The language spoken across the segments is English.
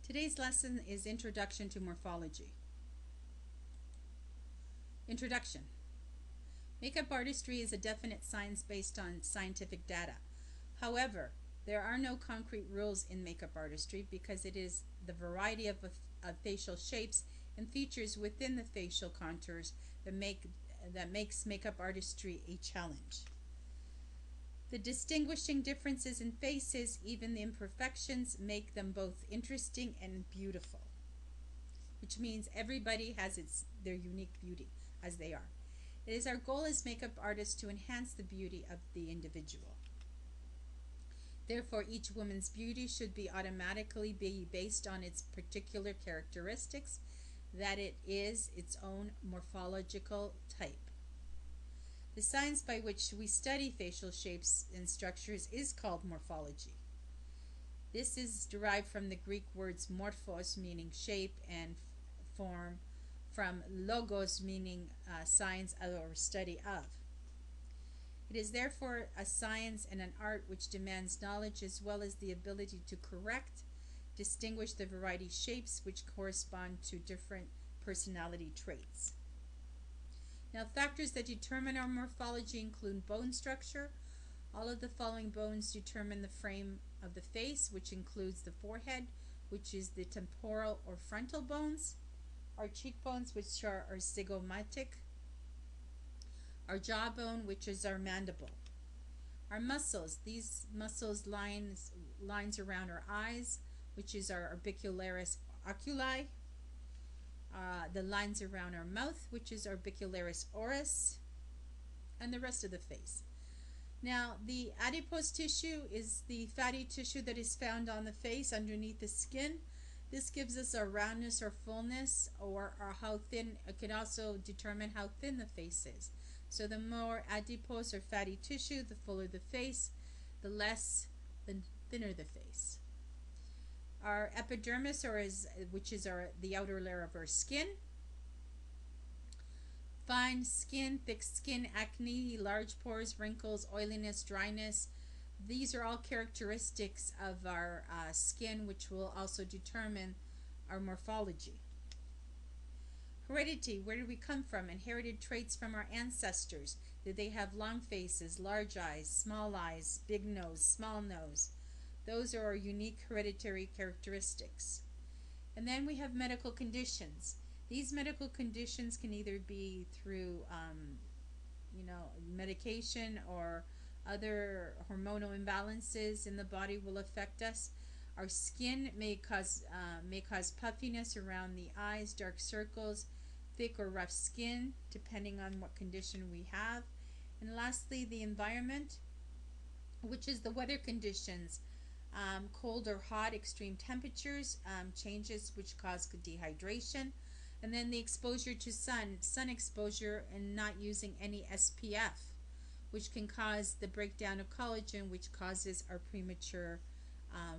Today's lesson is Introduction to Morphology. Introduction. Makeup artistry is a definite science based on scientific data. However, there are no concrete rules in makeup artistry because it is the variety of facial shapes and features within the facial contours that makes makeup artistry a challenge. The distinguishing differences in faces, even the imperfections, make them both interesting and beautiful, which means everybody has their unique beauty as they are. It is our goal as makeup artists to enhance the beauty of the individual. Therefore, each woman's beauty should automatically be based on its particular characteristics, that it is its own morphological type. The science by which we study facial shapes and structures is called morphology. This is derived from the Greek words morphos, meaning shape, and form, from logos, meaning science or study of. It is therefore a science and an art which demands knowledge as well as the ability to distinguish the variety of shapes which correspond to different personality traits. Now, factors that determine our morphology include bone structure. All of the following bones determine the frame of the face, which includes the forehead, which is the temporal or frontal bones, our cheekbones, which are our zygomatic, our jawbone, which is our mandible, our muscles. These muscles lines around our eyes, which is our orbicularis oculi, the lines around our mouth, which is orbicularis oris, and the rest of the face. Now, the adipose tissue is the fatty tissue that is found on the face underneath the skin. This gives us our roundness or fullness, or how thin. It can also determine how thin the face is. So the more adipose or fatty tissue, the fuller the face, the thinner the face. Our epidermis, which is the outer layer of our skin. Fine skin, thick skin, acne, large pores, wrinkles, oiliness, dryness. These are all characteristics of our skin, which will also determine our morphology. Heredity, where do we come from? Inherited traits from our ancestors. Did they have long faces, large eyes, big nose, small nose? Those are our unique hereditary characteristics. And then we have medical conditions. These medical conditions can either be through, medication, or other hormonal imbalances in the body will affect us. Our skin may cause puffiness around the eyes, dark circles, thick or rough skin, depending on what condition we have. And lastly, the environment, which is the weather conditions. Cold or hot, extreme temperatures, changes which cause dehydration, and then the exposure to sun exposure, and not using any SPF, which can cause the breakdown of collagen, which causes our premature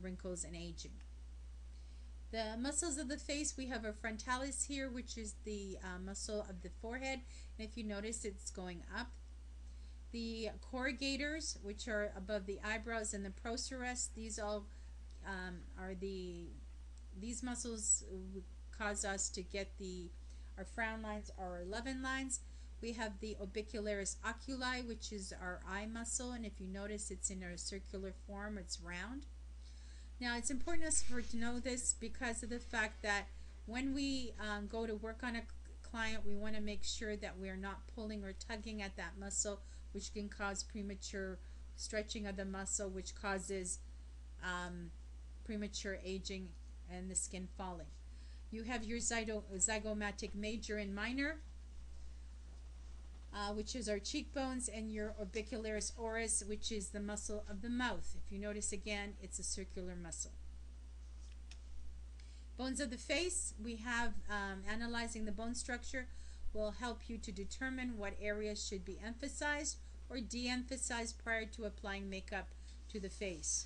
wrinkles and aging. The muscles of the face, we have a frontalis here, which is the muscle of the forehead, and if you notice, it's going up. The corrugators, which are above the eyebrows, and the procerus, these all these muscles cause us to get our frown lines, our 11 lines. We have the orbicularis oculi, which is our eye muscle, and if you notice, it's in a circular form, it's round. Now, it's important to know this because of the fact that when we go to work on a client, we want to make sure that we're not pulling or tugging at that muscle, which can cause premature stretching of the muscle, which causes premature aging and the skin falling. You have your zygomatic major and minor, which is our cheekbones, and your orbicularis oris, which is the muscle of the mouth. If you notice again, it's a circular muscle. Bones of the face, we have analyzing the bone structure will help you to determine what areas should be emphasized or de-emphasized prior to applying makeup to the face.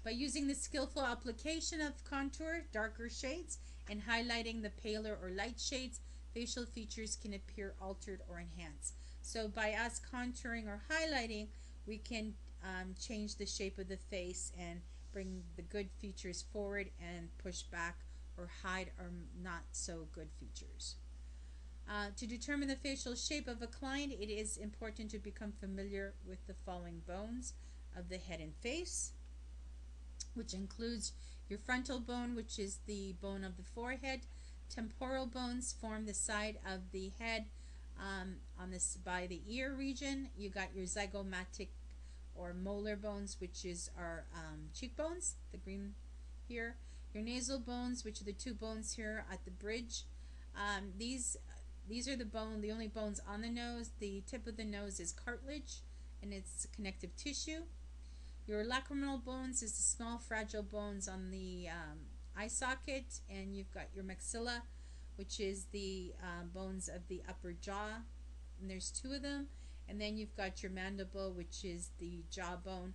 By using the skillful application of contour, darker shades, and highlighting the paler or light shades, facial features can appear altered or enhanced. So by us contouring or highlighting, we can change the shape of the face and bring the good features forward and push back or hide our not so good features. To determine the facial shape of a client, it is important to become familiar with the following bones of the head and face, which includes your frontal bone, which is the bone of the forehead. Temporal bones form the side of the head on this by the ear region. You got your zygomatic or molar bones, which is our cheekbones, the green here. Your nasal bones, which are the two bones here at the bridge. These are the only bones on the nose. The tip of the nose is cartilage, and it's connective tissue. Your lacrimal bones is the small fragile bones on the eye socket, and you've got your maxilla, which is the bones of the upper jaw, and there's two of them. And then you've got your mandible, which is the jawbone,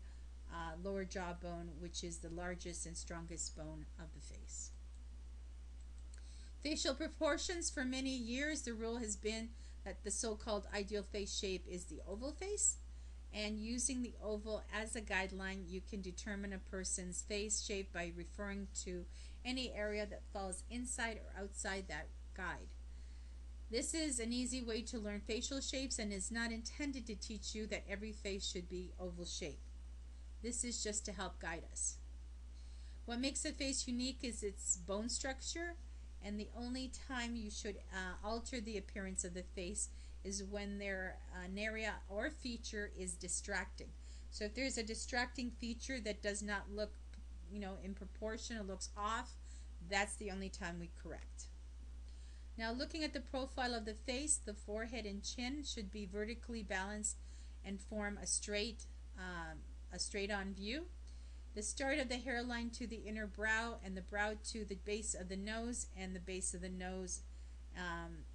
lower jawbone, which is the largest and strongest bone of the face. Facial proportions. For many years, the rule has been that the so-called ideal face shape is the oval face. And using the oval as a guideline, you can determine a person's face shape by referring to any area that falls inside or outside that guide. This is an easy way to learn facial shapes and is not intended to teach you that every face should be oval shape. This is just to help guide us. What makes a face unique is its bone structure, and the only time you should alter the appearance of the face is when an area or feature is distracting. So if there's a distracting feature that does not look, in proportion, it looks off, that's the only time we correct. Now, looking at the profile of the face, the forehead and chin should be vertically balanced and form a straight on view. The start of the hairline to the inner brow, and the brow to the base of the nose, and the base of the nose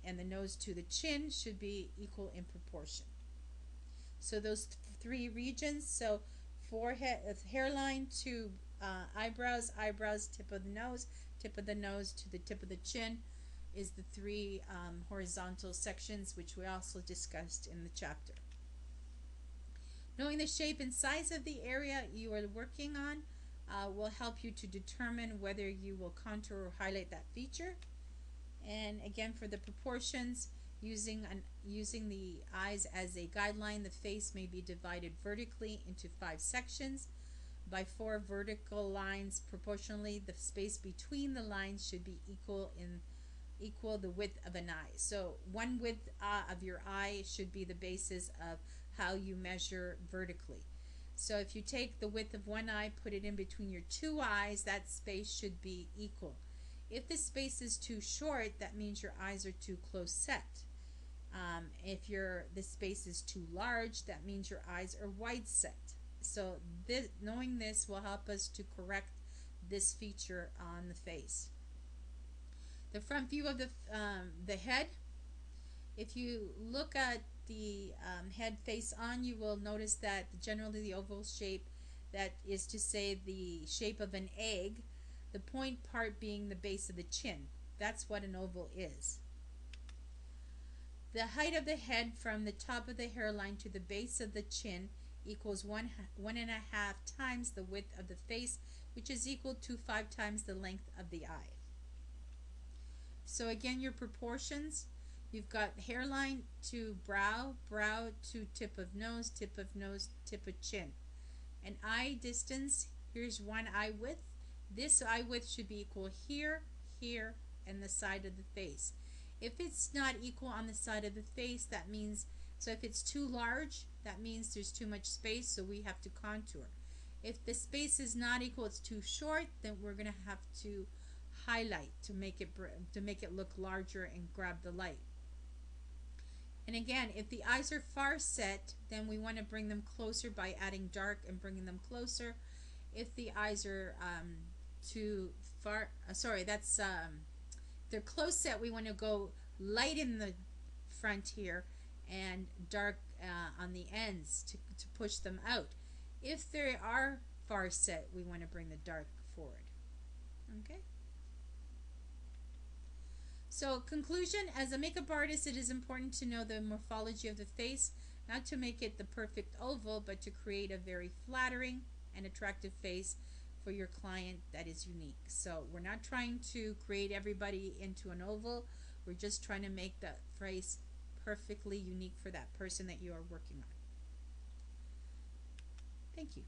and the nose to the chin should be equal in proportion. So those three regions, so forehead, hairline to eyebrows, tip of the nose to the tip of the chin, is the three horizontal sections, which we also discussed in the chapter. Knowing the shape and size of the area you are working on will help you to determine whether you will contour or highlight that feature. And again, for the proportions, using the eyes as a guideline, the face may be divided vertically into 5 sections by 4 vertical lines. Proportionally, the space between the lines should be equal the width of an eye. So one width of your eye should be the basis of how you measure vertically. So if you take the width of one eye, put it in between your 2 eyes, that space should be equal. If the space is too short, that means your eyes are too close set. If the space is too large, that means your eyes are wide set. So knowing this will help us to correct this feature on the face. The front view of the head. If you look at the head face on, you will notice that generally the oval shape, that is to say the shape of an egg, the point part being the base of the chin. That's what an oval is. The height of the head from the top of the hairline to the base of the chin equals 1.5 times the width of the face, which is equal to 5 times the length of the eye. So again, your proportions, you've got hairline to brow, brow to tip of nose, tip of chin. And eye distance, here's one eye width. This eye width should be equal here, here, and the side of the face. If it's not equal on the side of the face, that means, so if it's too large, that means there's too much space, so we have to contour. If the space is not equal, it's too short, then we're going to have to highlight to make it look larger and grab the light. And again, if the eyes are far set, then we want to bring them closer by adding dark and bringing them closer. If the eyes are too far, they're close set, we want to go light in the front here and dark on the ends to push them out. If they are far set, we want to bring the dark forward. Okay? So conclusion, as a makeup artist, it is important to know the morphology of the face, not to make it the perfect oval, but to create a very flattering and attractive face for your client that is unique. So we're not trying to create everybody into an oval. We're just trying to make that phrase perfectly unique for that person that you are working on. Thank you.